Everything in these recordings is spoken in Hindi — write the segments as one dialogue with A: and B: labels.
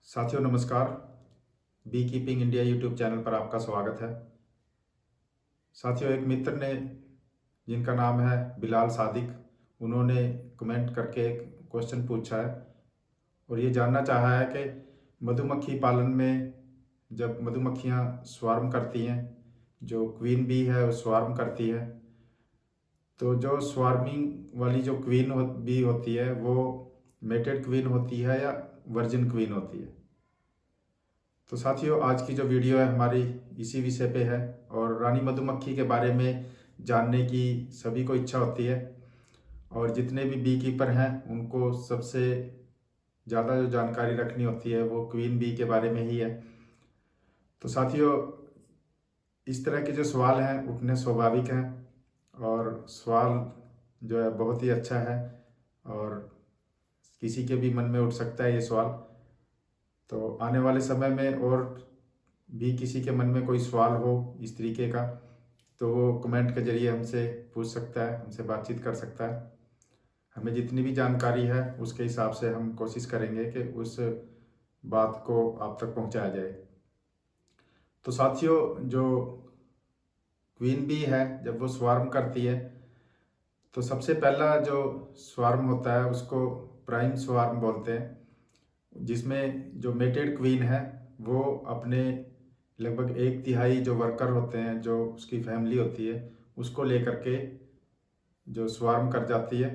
A: साथियों नमस्कार। Be keeping India YouTube channel पर आपका स्वागत है। साथियों, एक मित्र ने, जिनका नाम है बिलाल सादिक, उन्होंने कमेंट करके एक क्वेश्चन पूछा है और ये जानना चाहा है कि मधुमक्खी पालन में जब मधुमक्खियाँ स्वार्म करती हैं, जो क्वीन बी है वो स्वार्म करती है, तो जो स्वार्मिंग वाली जो बी होती है वो मेटेड क्वीन होती है या वर्जिन क्वीन होती है। तो साथियों, आज की जो वीडियो है हमारी इसी विषय पे है और रानी मधुमक्खी के बारे में जानने की सभी को इच्छा होती है और जितने भी बी कीपर हैं उनको सबसे ज़्यादा जो जानकारी रखनी होती है वो क्वीन बी के बारे में ही है। तो साथियों, इस तरह के जो सवाल हैं उठने स्वाभाविक हैं और सवाल जो है बहुत ही अच्छा है और किसी के भी मन में उठ सकता है ये सवाल। तो आने वाले समय में और भी किसी के मन में कोई सवाल हो इस तरीके का तो वो कमेंट के जरिए हमसे पूछ सकता है, हमसे बातचीत कर सकता है। हमें जितनी भी जानकारी है उसके हिसाब से हम कोशिश करेंगे कि उस बात को आप तक पहुंचाया जाए। तो साथियों, जो क्वीन बी है जब वो स्वार्म करती है तो सबसे पहला जो स्वार्म होता है उसको प्राइम स्वार्म बोलते हैं, जिसमें जो मेटेड क्वीन है वो अपने लगभग एक तिहाई जो वर्कर होते हैं, जो उसकी फैमिली होती है, उसको लेकर के जो स्वार्म कर जाती है।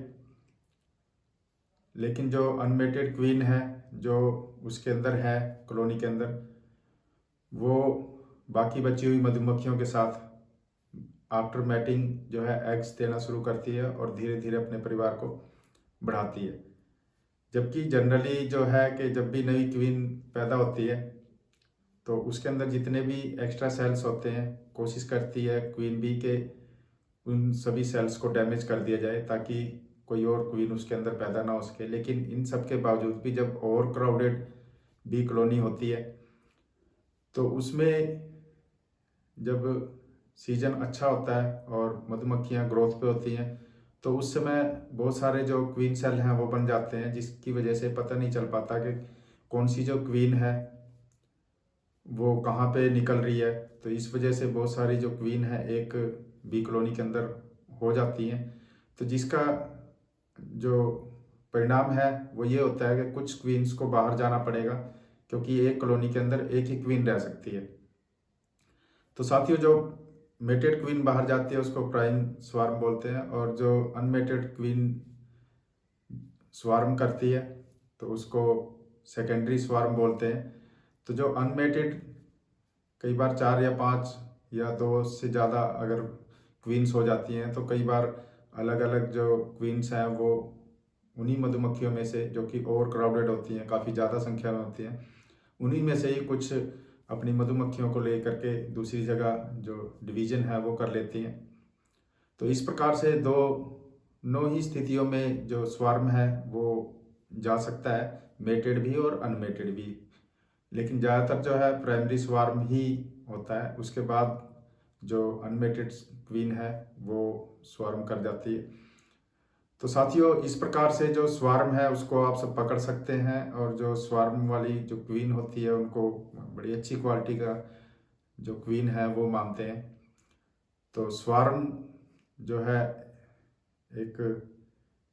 A: लेकिन जो अनमेटेड क्वीन है जो उसके अंदर है, कॉलोनी के अंदर, वो बाकी बची हुई मधुमक्खियों के साथ आफ्टर मैटिंग जो है एग्स देना शुरू करती है और धीरे धीरे अपने परिवार को बढ़ाती है। जबकि जनरली जो है कि जब भी नई क्वीन पैदा होती है तो उसके अंदर जितने भी एक्स्ट्रा सेल्स होते हैं कोशिश करती है क्वीन बी के उन सभी सेल्स को डैमेज कर दिया जाए ताकि कोई और क्वीन उसके अंदर पैदा ना हो सके। लेकिन इन सब के बावजूद भी जब ओवर क्राउडेड बी कॉलोनी होती है तो उसमें जब सीजन अच्छा होता है और मधुमक्खियाँ ग्रोथ पे होती हैं तो उस समय बहुत सारे जो क्वीन सेल हैं वो बन जाते हैं, जिसकी वजह से पता नहीं चल पाता कि कौन सी जो क्वीन है वो कहाँ पे निकल रही है। तो इस वजह से बहुत सारी जो क्वीन है एक बी कॉलोनी के अंदर हो जाती हैं। तो जिसका जो परिणाम है वो ये होता है कि कुछ क्वीन्स को बाहर जाना पड़ेगा क्योंकि एक कॉलोनी के अंदर एक ही क्वीन रह सकती है। तो साथियों, जो मेटेड क्वीन बाहर जाती है उसको प्राइम स्वार्म बोलते हैं और जो अनमेटेड क्वीन स्वार्म करती है तो उसको सेकेंडरी स्वार्म बोलते हैं। तो जो अनमेटेड कई बार 4 या 5 या 2 से ज़्यादा अगर क्वीन्स हो जाती हैं तो कई बार अलग अलग जो क्वीन्स हैं वो उन्हीं मधुमक्खियों में से जो कि ओवर क्राउडेड होती हैं, काफ़ी ज़्यादा संख्या में होती हैं, उन्हीं में से ही कुछ अपनी मधुमक्खियों को लेकर के दूसरी जगह जो डिवीज़न है वो कर लेती हैं। तो इस प्रकार से दोनों ही स्थितियों में जो स्वार्म है वो जा सकता है, मेटेड भी और अनमेटेड भी। लेकिन ज़्यादातर जो है प्राइमरी स्वार्म ही होता है, उसके बाद जो अनमेटेड क्वीन है वो स्वार्म कर जाती है। तो साथियों, इस प्रकार से जो स्वार्म है उसको आप सब पकड़ सकते हैं और जो स्वार्म वाली जो क्वीन होती है उनको बड़ी अच्छी क्वालिटी का जो क्वीन है वो मानते हैं। तो स्वार्म जो है एक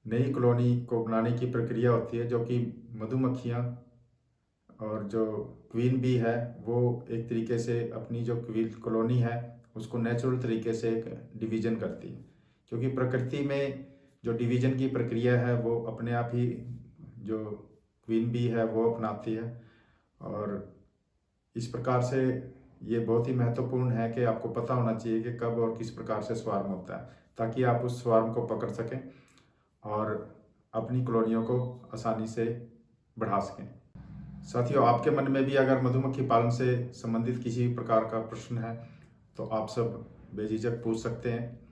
A: नई कॉलोनी को बनाने की प्रक्रिया होती है जो कि मधुमक्खियाँ और जो क्वीन बी है वो एक तरीके से अपनी जो क्वीन कॉलोनी है उसको नेचुरल तरीके से एक डिवीज़न करती है, क्योंकि प्रकृति में जो डिवीज़न की प्रक्रिया है वो अपने आप ही जो क्वीन बी है वो अपनाती है। और इस प्रकार से ये बहुत ही महत्वपूर्ण है कि आपको पता होना चाहिए कि कब और किस प्रकार से स्वार्म होता है ताकि आप उस स्वार्म को पकड़ सकें और अपनी कॉलोनियों को आसानी से बढ़ा सकें। साथियों, आपके मन में भी अगर मधुमक्खी पालन से संबंधित किसी भी प्रकार का प्रश्न है तो आप सब बेझिझक पूछ सकते हैं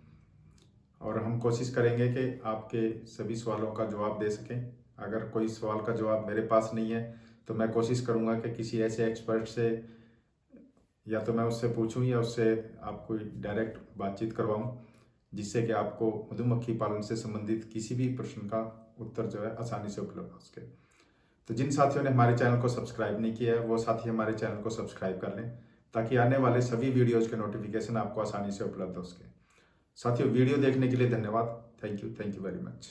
A: और हम कोशिश करेंगे कि आपके सभी सवालों का जवाब दे सकें। अगर कोई सवाल का जवाब मेरे पास नहीं है तो मैं कोशिश करूंगा कि किसी ऐसे एक्सपर्ट से या तो मैं उससे पूछूं या उससे आपको डायरेक्ट बातचीत करवाऊं, जिससे कि आपको मधुमक्खी पालन से संबंधित किसी भी प्रश्न का उत्तर जो है आसानी से उपलब्ध हो सके। तो जिन साथियों ने हमारे चैनल को सब्सक्राइब नहीं किया है वो साथी हमारे चैनल को सब्सक्राइब कर लें, ताकि आने वाले सभी वीडियोज़ के नोटिफिकेशन आपको आसानी से उपलब्ध हो सके। साथियों, वीडियो देखने के लिए धन्यवाद। Thank you very much.